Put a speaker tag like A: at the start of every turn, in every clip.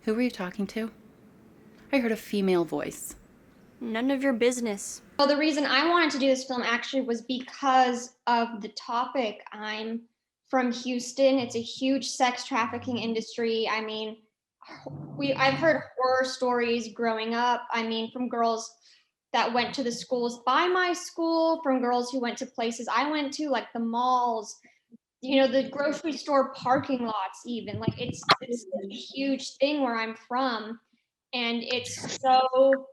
A: Who were you talking to? I heard a female voice.
B: None of your business.
C: Well, the reason I wanted to do this film actually was because of the topic. I'm from Houston. It's a huge sex trafficking industry. I mean, I've heard horror stories growing up. I mean, from girls that went to the schools by my school, from girls who went to places I went to, like the malls, the grocery store parking lots, even. Like it's a huge thing where I'm from, and it's so,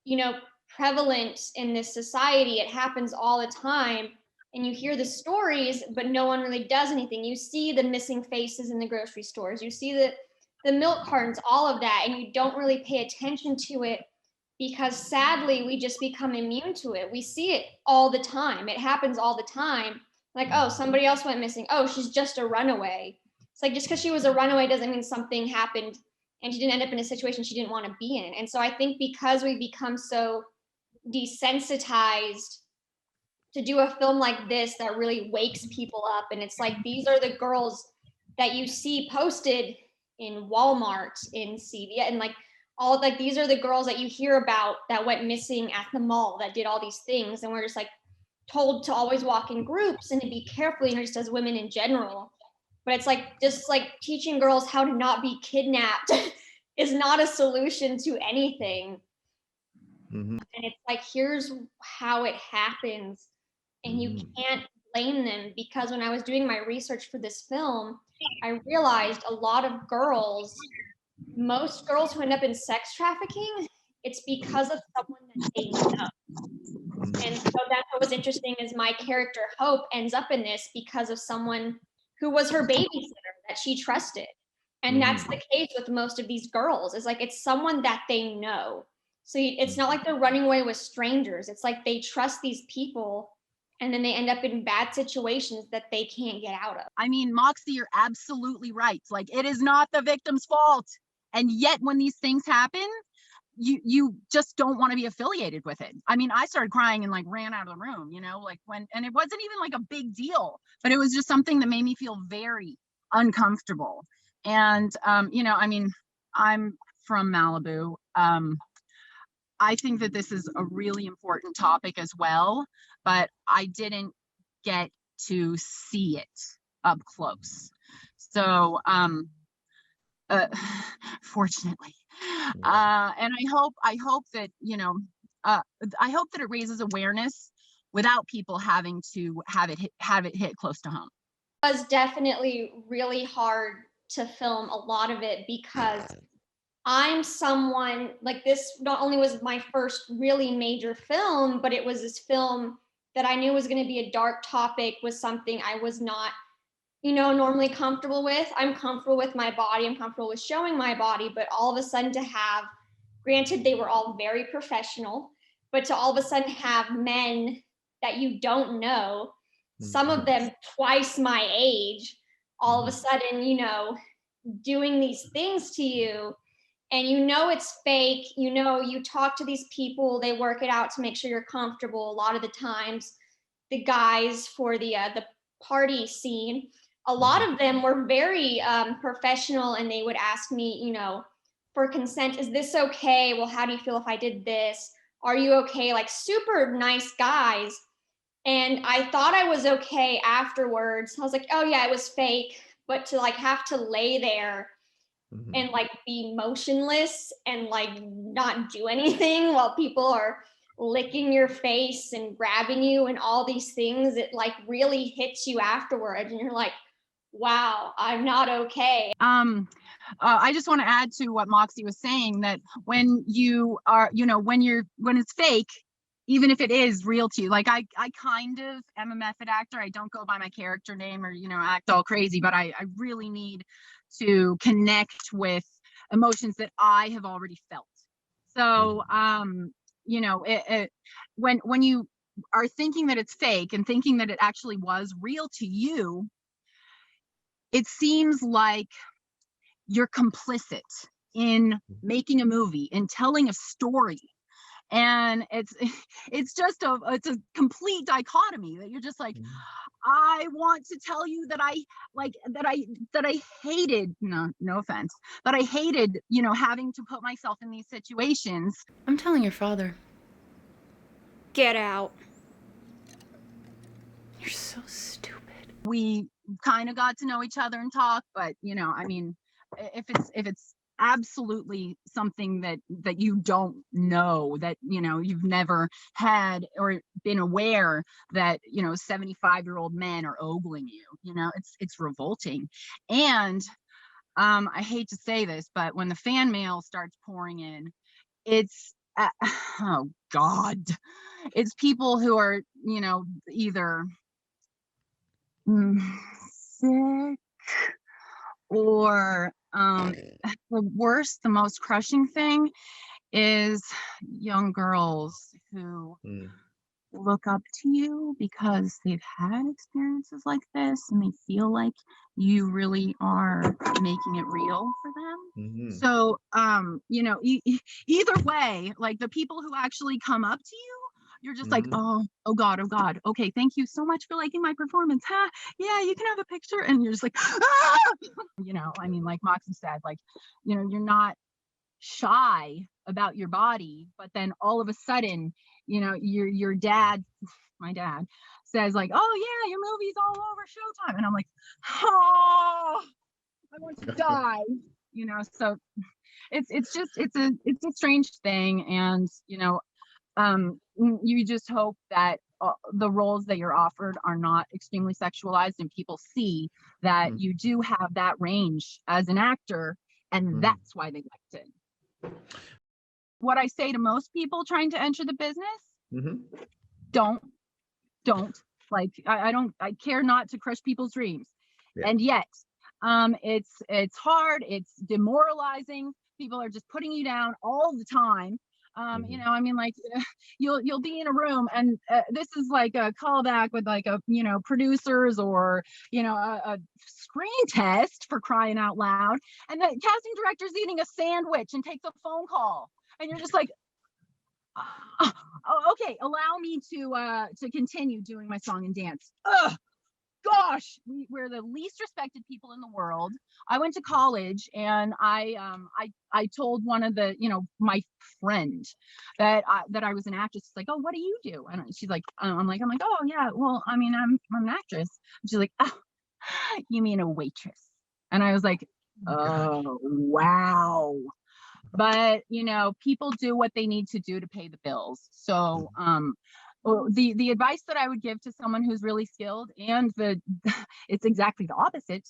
C: you know, prevalent in this society. It happens all the time. And you hear the stories, but no one really does anything. You see the missing faces in the grocery stores. You see the milk cartons, all of that, and you don't really pay attention to it because sadly we just become immune to it. We see it all the time. It happens all the time. Like, oh, somebody else went missing. Oh, she's just a runaway. It's like just because she was a runaway doesn't mean something happened and she didn't end up in a situation she didn't want to be in. And so I think because we become so desensitized to do a film like this that really wakes people up, and it's like these are the girls that you see posted in Walmart, in CVS, and like all, like these are the girls that you hear about that went missing at the mall, that did all these things, and we're just like told to always walk in groups and to be careful, just as women in general. But it's like just like teaching girls how to not be kidnapped is not a solution to anything.
D: Mm-hmm.
C: And it's like, here's how it happens. And you can't blame them, because when I was doing my research for this film, I realized a lot of girls, most girls who end up in sex trafficking, it's because of someone that they know. And so that's what was interesting, is my character Hope ends up in this because of someone who was her babysitter that she trusted. And that's the case with most of these girls, is like it's someone that they know. So it's not like they're running away with strangers. It's like they trust these people, and then they end up in bad situations that they can't get out of.
E: I mean, Moxie, you're absolutely right. Like, it is not the victim's fault. And yet when these things happen, you just don't want to be affiliated with it. I mean, I started crying and like ran out of the room, like and it wasn't even like a big deal, but it was just something that made me feel very uncomfortable. And, I mean, I'm from Malibu. I think that this is a really important topic as well, but I didn't get to see it up close. So, fortunately, and I hope that, I hope that it raises awareness without people having to have it hit close to home.
C: It was definitely really hard to film a lot of it, because I'm someone like this. Not only was my first really major film, but it was this film that I knew was going to be a dark topic, was something I was not, normally comfortable with. I'm comfortable with my body. I'm comfortable with showing my body, but all of a sudden to have, granted, they were all very professional, but to all of a sudden have men that you don't know, some of them twice my age, all of a sudden, doing these things to you, and it's fake. You talk to these people, they work it out to make sure you're comfortable. A lot of the times, the guys for the party scene, a lot of them were very professional, and they would ask me, for consent. Is this okay? Well, how do you feel if I did this? Are you okay? Like super nice guys. And I thought I was okay afterwards. I was like, oh yeah, it was fake. But to like have to lay there and like be motionless and like not do anything while people are licking your face and grabbing you and all these things, it like really hits you afterwards, and you're like, wow, I'm not okay.
E: I just want to add to what Moxie was saying, that when you are, when it's fake, even if it is real to you, like I kind of am a method actor. I don't go by my character name or, act all crazy, but I really need to connect with emotions that I have already felt. So, when you are thinking that it's fake and thinking that it actually was real to you, it seems like you're complicit in making a movie, in telling a story. And it's just it's a complete dichotomy that you're just like, I want to tell you that I hated, no offense, but I hated, having to put myself in these situations.
A: I'm telling your father.
B: Get out.
A: You're so stupid.
E: We kind of got to know each other and talk, but I mean, if it's absolutely something that you don't know, that you've never had or been aware that 75-year-old men are ogling you, it's revolting. And I hate to say this, but when the fan mail starts pouring in, it's oh god, it's people who are either sick or the most crushing thing is young girls who look up to you because they've had experiences like this and they feel like you really are making it real for them. So either way, like the people who actually come up to you, you're just like, oh god, okay, thank you so much for liking my performance, yeah, you can have a picture. And you're just like, ah! I mean, like Moxie said, like you're not shy about your body, but then all of a sudden your dad, my dad, says like, oh yeah, your movie's all over Showtime, and I'm like, oh, I want to die. So it's a strange thing. And you just hope that the roles that you're offered are not extremely sexualized and people see that you do have that range as an actor, and that's why they liked it. What I say to most people trying to enter the business, don't like, I care not to crush people's dreams. Yeah. And yet it's hard, it's demoralizing. People are just putting you down all the time. I mean, like, you'll be in a room, and this is like a callback with like a producers or a screen test, for crying out loud, and the casting director's eating a sandwich and takes a phone call, and you're just like, oh, okay, allow me to continue doing my song and dance. Ugh. Gosh, we're the least respected people in the world. I went to college, and I told one of the my friend that I was an actress. She's like, oh, what do you do? And she's like, I'm like, oh yeah, well, I mean, I'm an actress. And she's like, oh, you mean a waitress? And I was like, oh wow. But people do what they need to do to pay the bills. So the advice that I would give to someone who's really skilled, and it's exactly the opposite,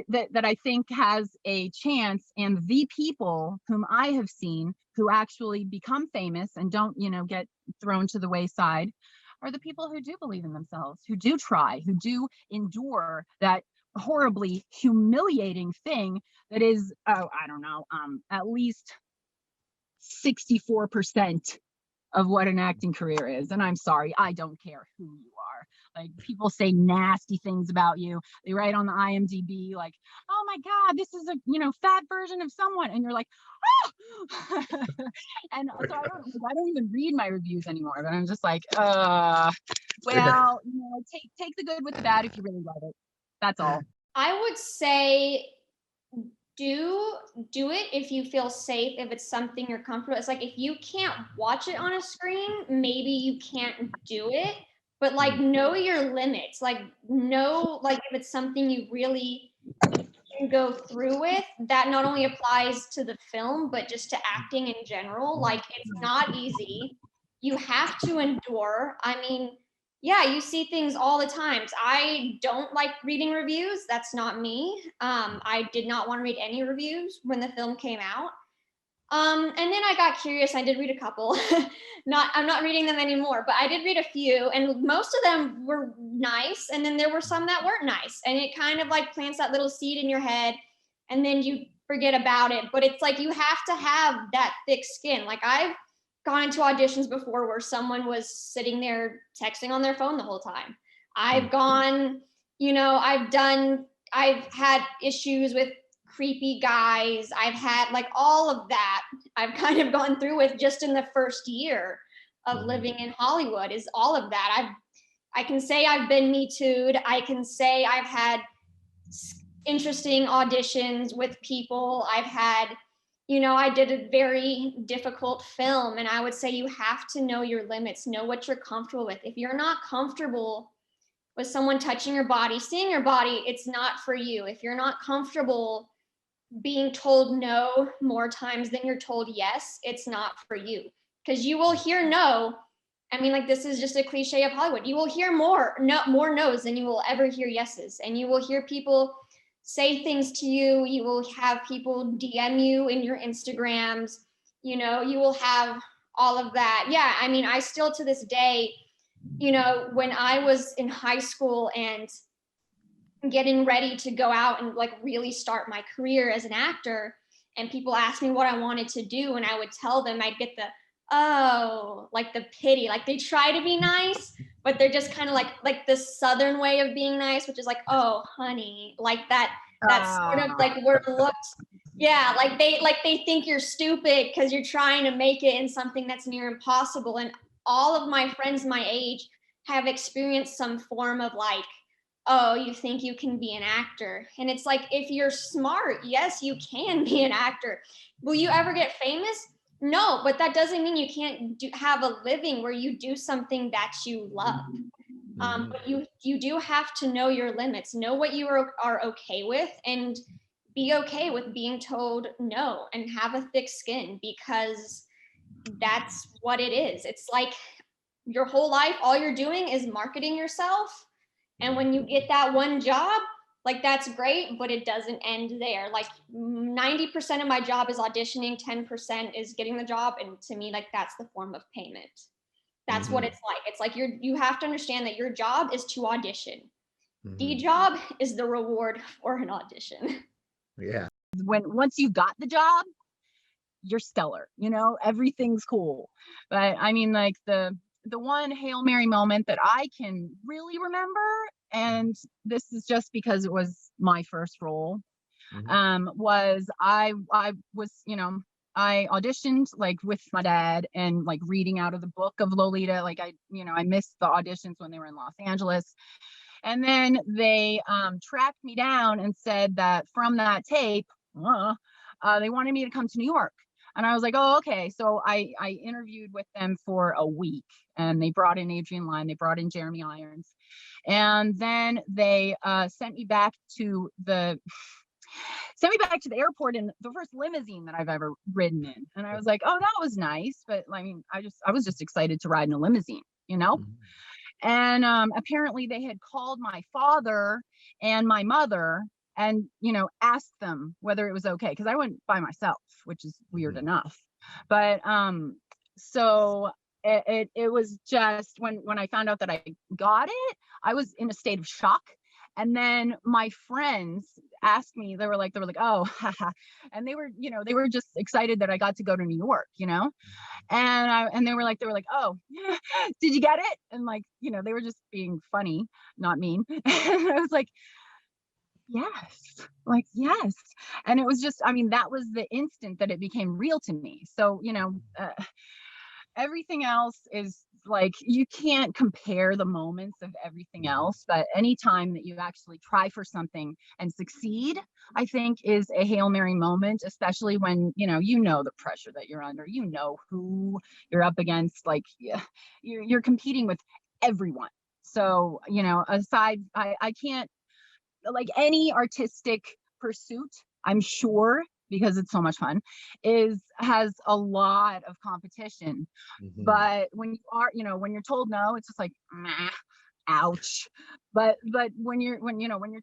E: that I think has a chance, and the people whom I have seen who actually become famous and don't get thrown to the wayside, are the people who do believe in themselves, who do try, who do endure that horribly humiliating thing that is, I don't know, at least 64% of what an acting career is. And I'm sorry, I don't care who you are. Like, people say nasty things about you. They write on the IMDb like, oh my god, this is a fat version of someone, and you're like, oh. And so I don't even read my reviews anymore, but I'm just like, well, take the good with the bad if you really love it. That's all.
C: I would say do it if you feel safe, if it's something you're comfortable. It's like, if you can't watch it on a screen, maybe you can't do it, but like, know your limits. Like, know, like, if it's something you really can go through with, that not only applies to the film, but just to acting in general. Like, it's not easy. You have to endure. I mean, yeah, you see things all the times. I don't like reading reviews. That's not me. I did not want to read any reviews when the film came out. And then I got curious. I did read a couple. I'm not reading them anymore, but I did read a few, and most of them were nice. And then there were some that weren't nice. And it kind of like plants that little seed in your head, and then you forget about it. But it's like, you have to have that thick skin. Like, I've gone into auditions before where someone was sitting there texting on their phone the whole time. I've gone, I've had issues with creepy guys. I've had like all of that I've kind of gone through with just in the first year of living in Hollywood is all of that. I can say I've been Me Too'd. I can say I've had interesting auditions with people. I've had, I did a very difficult film, and I would say you have to know your limits, know what you're comfortable with. If you're not comfortable with someone touching your body, seeing your body, it's not for you. If you're not comfortable being told no more times than you're told yes, it's not for you. Because you will hear no. I mean, like, this is just a cliche of Hollywood. You will hear more no's than you will ever hear yeses. And you will hear people say things to you. You will have people DM you in your Instagrams. You will have all of that. Yeah, I mean, I still to this day, when I was in high school and getting ready to go out and like really start my career as an actor, and people asked me what I wanted to do, and I would tell them, I'd get the, oh, like the pity, like they try to be nice, but they're just kind of like the Southern way of being nice, which is like, oh, honey, like that's sort of like word looked. Yeah, like they think you're stupid because you're trying to make it in something that's near impossible. And all of my friends my age have experienced some form of like, oh, you think you can be an actor? And it's like, if you're smart, yes, you can be an actor. Will you ever get famous? No, but that doesn't mean you can't have a living where you do something that you love. But you do have to know your limits, know what you are okay with, and be okay with being told no, and have a thick skin, because that's what it is. It's like your whole life, all you're doing is marketing yourself. And when you get that one job, like, that's great, but it doesn't end there. Like 90% of my job is auditioning, 10% is getting the job. And to me, like, that's the form of payment. That's what it's like. It's like you have to understand that your job is to audition. The job is the reward for an audition.
D: Yeah.
E: Once you got the job, you're stellar, everything's cool. But I mean, like the one Hail Mary moment that I can really remember, and this is just because it was my first role, was I was, I auditioned like with my dad and like reading out of the book of Lolita. Like I missed the auditions when they were in Los Angeles. And then they tracked me down and said that from that tape, they wanted me to come to New York. And I was like, oh, okay. So I interviewed with them for a week, and they brought in Adrian Lyne, they brought in Jeremy Irons. And then they sent me back to the airport in the first limousine that I've ever ridden in. And I was like, oh, that was nice. But I mean, I was just excited to ride in a limousine, And apparently they had called my father and my mother and, asked them whether it was okay. Because I went by myself, which is weird enough. But so it was just when I found out that I got it, I was in a state of shock. And then my friends asked me, they were like, oh, haha. And they were just excited that I got to go to New York, and they were like, oh, did you get it? And like, they were just being funny, not mean. And I was like, yes. And it was just, I mean, that was the instant that it became real to me. So, everything else is like, you can't compare the moments of everything else, but anytime that you actually try for something and succeed, I think is a Hail Mary moment, especially when, the pressure that you're under, who you're up against, like you're competing with everyone. So, aside, I can't, like any artistic pursuit, I'm sure, because it's so much fun, has a lot of competition. But when you are, when you're told no, it's just like, meh, ouch. But when you're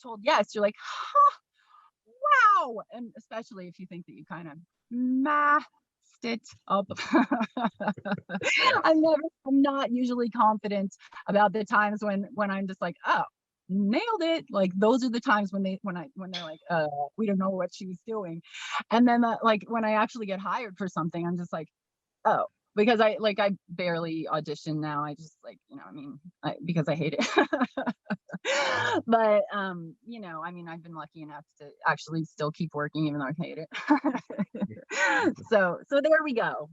E: told yes, you're like, wow. And especially if you think that you kind of masked it up. I'm not usually confident about the times when I'm just like, oh, nailed it. Like those are the times when they're like, we don't know what she was doing. And then like when I actually get hired for something, I'm just like, oh, because I barely audition now. I just like, because I hate it. But you know, I mean, I've been lucky enough to actually still keep working even though I hate it. So there we go.